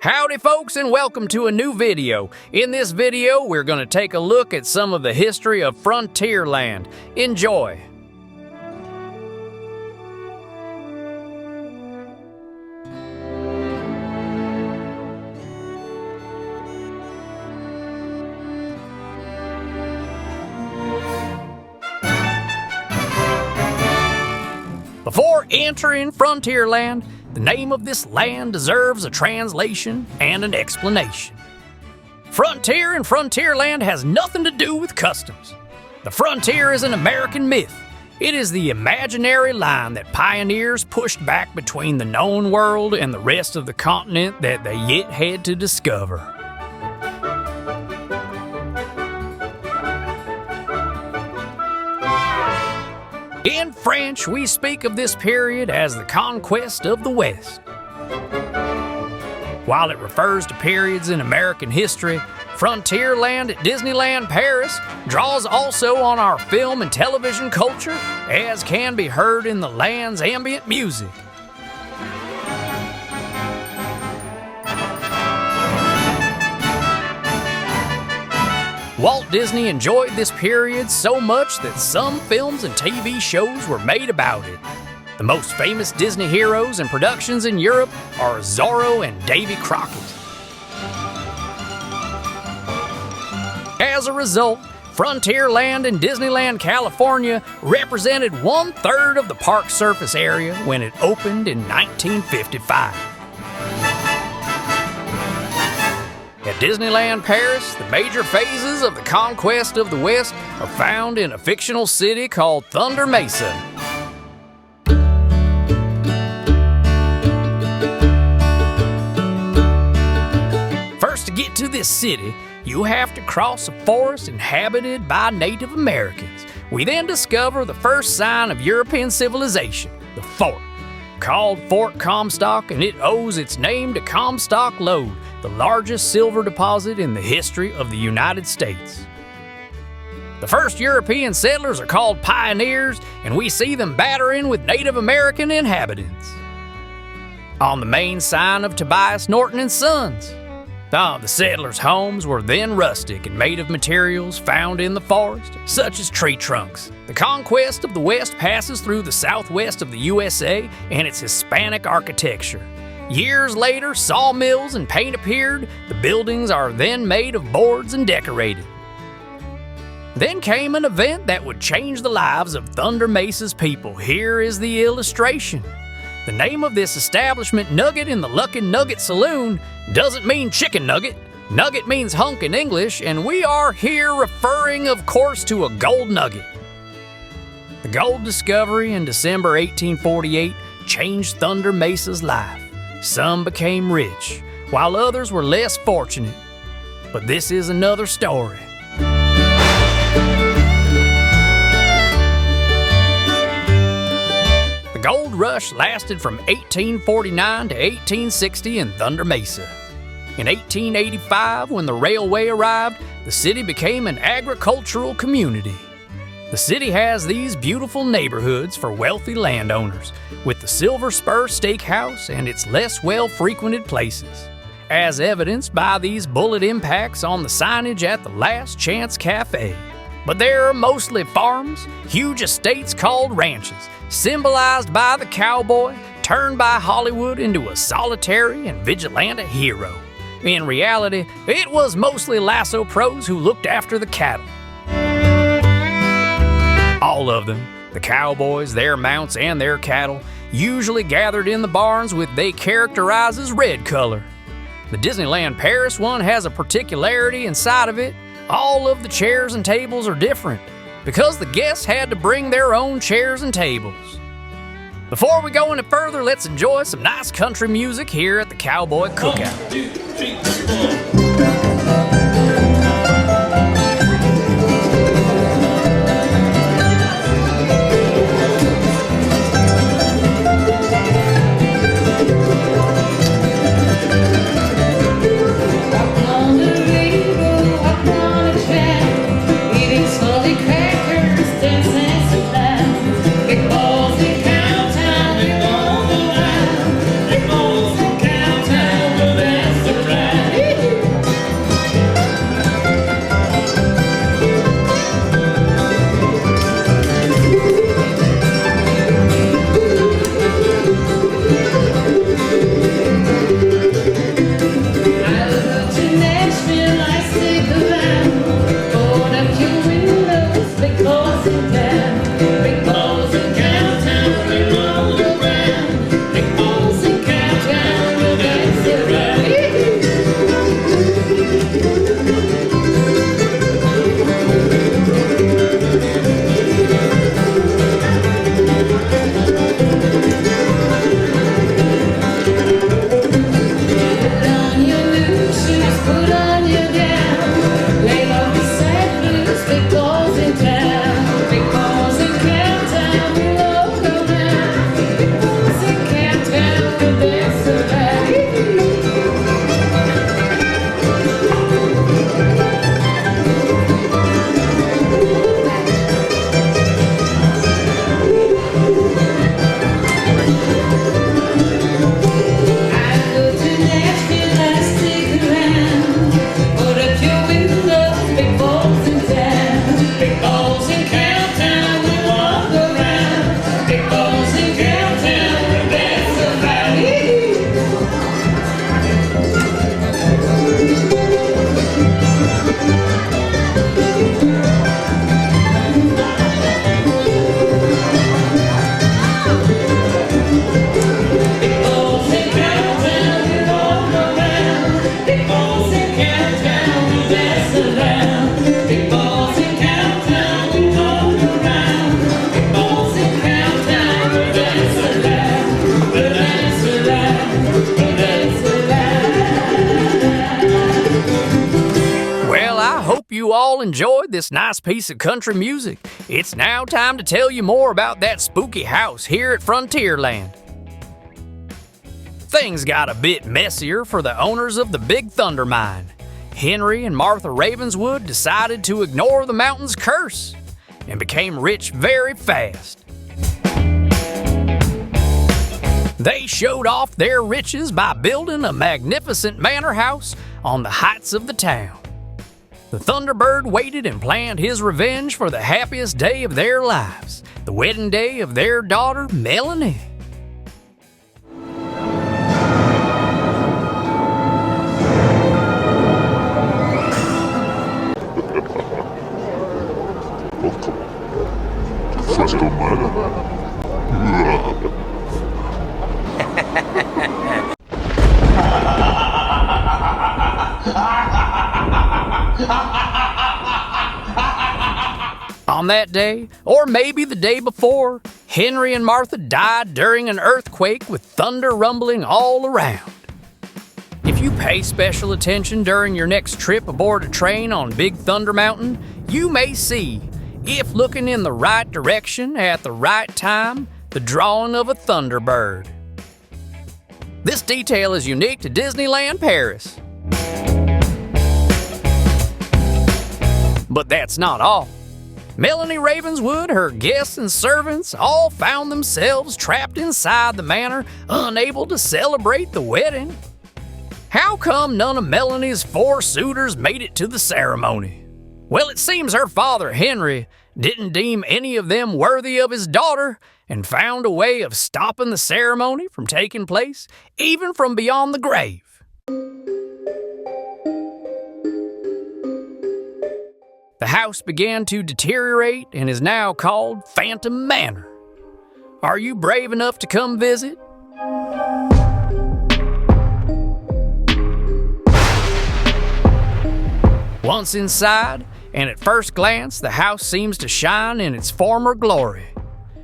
Howdy folks, and welcome to a new video. In this video, we're going to take a look at some of the history of Frontierland. Enjoy! Before entering Frontierland, the name of this land deserves a translation and an explanation. Frontier and Frontierland has nothing to do with customs. The frontier is an American myth. It is the imaginary line that pioneers pushed back between the known world and the rest of the continent that they yet had to discover. In French, we speak of this period as the conquest of the West. While it refers to periods in American history, Frontierland at Disneyland Paris draws also on our film and television culture, as can be heard in the land's ambient music. Walt Disney enjoyed this period so much that some films and TV shows were made about it. The most famous Disney heroes and productions in Europe are Zorro and Davy Crockett. As a result, Frontierland in Disneyland, California represented 1/3 of the park surface area when it opened in 1955. At Disneyland Paris, the major phases of the conquest of the West are found in a fictional city called Thunder Mesa. First, to get to this city, you have to cross a forest inhabited by Native Americans. We then discover the first sign of European civilization, the fort, called Fort Comstock, and it owes its name to Comstock Lode, the largest silver deposit in the history of the United States. The first European settlers are called pioneers, and we see them battering with Native American inhabitants. On the main sign of Tobias Norton and Sons. The settlers' homes were then rustic and made of materials found in the forest, such as tree trunks. The conquest of the West passes through the southwest of the USA and its Hispanic architecture. Years later, sawmills and paint appeared. The buildings are then made of boards and decorated. Then came an event that would change the lives of Thunder Mesa's people. Here is the illustration. The name of this establishment, Nugget in the Luckin' Nugget Saloon, doesn't mean chicken nugget. Nugget means hunk in English, and we are here referring, of course, to a gold nugget. The gold discovery in December 1848 changed Thunder Mesa's life. Some became rich, while others were less fortunate. But this is another story. The gold rush lasted from 1849 to 1860 in Thunder Mesa. In 1885, when the railway arrived, the city became an agricultural community. The city has these beautiful neighborhoods for wealthy landowners, with the Silver Spur Steakhouse and its less well-frequented places, as evidenced by these bullet impacts on the signage at the Last Chance Cafe. But there are mostly farms, huge estates called ranches, symbolized by the cowboy, turned by Hollywood into a solitary and vigilante hero. In reality, it was mostly lasso pros who looked after the cattle. All of them, the cowboys, their mounts, and their cattle, usually gathered in the barns with they characterize as red color. The Disneyland Paris one has a particularity inside of it. All of the chairs and tables are different, because the guests had to bring their own chairs and tables. Before we go any further, let's enjoy some nice country music here at the Cowboy Cookout. 1, 2, 3, 4. That's the enjoyed this nice piece of country music, it's now time to tell you more about that spooky house here at Frontierland. Things got a bit messier for the owners of the Big Thunder Mine. Henry and Martha Ravenswood decided to ignore the mountain's curse and became rich very fast. They showed off their riches by building a magnificent manor house on the heights of the town. The Thunderbird waited and planned his revenge for the happiest day of their lives, the wedding day of their daughter, Melanie. On that day, or maybe the day before, Henry and Martha died during an earthquake with thunder rumbling all around. If you pay special attention during your next trip aboard a train on Big Thunder Mountain, you may see, if looking in the right direction at the right time, the drawing of a Thunderbird. This detail is unique to Disneyland Paris. But that's not all. Melanie Ravenswood, her guests and servants all found themselves trapped inside the manor, unable to celebrate the wedding. How come none of Melanie's 4 suitors made it to the ceremony? Well, it seems her father, Henry, didn't deem any of them worthy of his daughter and found a way of stopping the ceremony from taking place, even from beyond the grave. The house began to deteriorate and is now called Phantom Manor. Are you brave enough to come visit? Once inside, and at first glance, the house seems to shine in its former glory.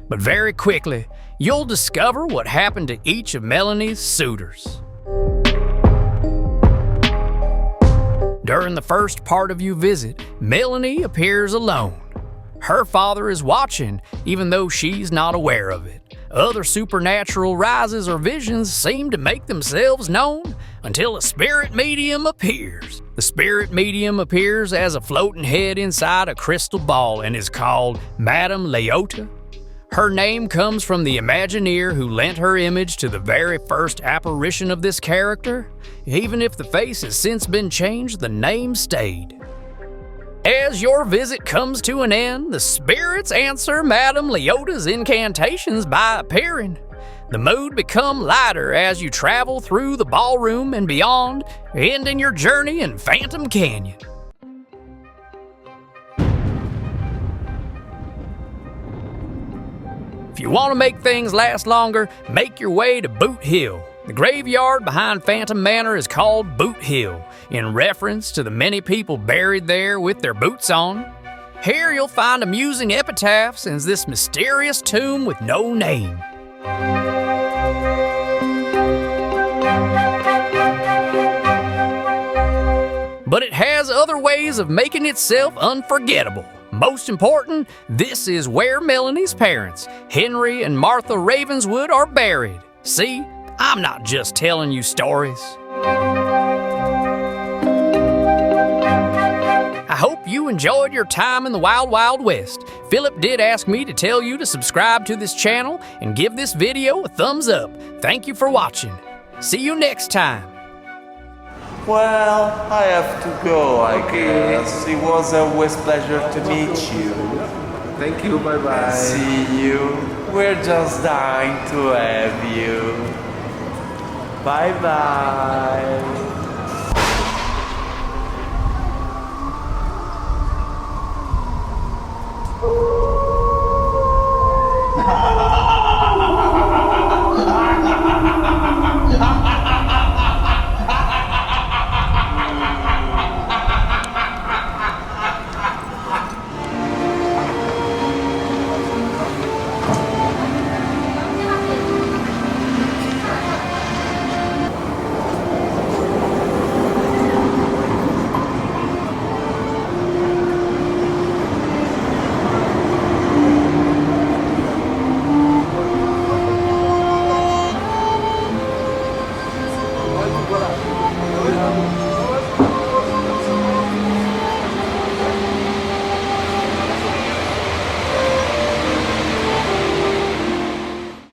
But very quickly, you'll discover what happened to each of Melanie's suitors. During the first part of your visit, Melanie appears alone. Her father is watching, even though she's not aware of it. Other supernatural rises or visions seem to make themselves known until a spirit medium appears. The spirit medium appears as a floating head inside a crystal ball and is called Madame Leota. Her name comes from the Imagineer who lent her image to the very first apparition of this character. Even if the face has since been changed, the name stayed. As your visit comes to an end, the spirits answer Madame Leota's incantations by appearing. The mood becomes lighter as you travel through the ballroom and beyond, ending your journey in Phantom Canyon. If you want to make things last longer, make your way to Boot Hill. The graveyard behind Phantom Manor is called Boot Hill, in reference to the many people buried there with their boots on. Here you'll find amusing epitaphs in this mysterious tomb with no name. But it has other ways of making itself unforgettable. Most important, this is where Melanie's parents, Henry and Martha Ravenswood, are buried. See, I'm not just telling you stories. I hope you enjoyed your time in the Wild Wild West. Philip did ask me to tell you to subscribe to this channel and give this video a thumbs up. Thank you for watching. See you next time. Well, I have to go, I guess. It was always a pleasure to meet you. Thank you, bye-bye. See you. We're just dying to have you. Bye-bye.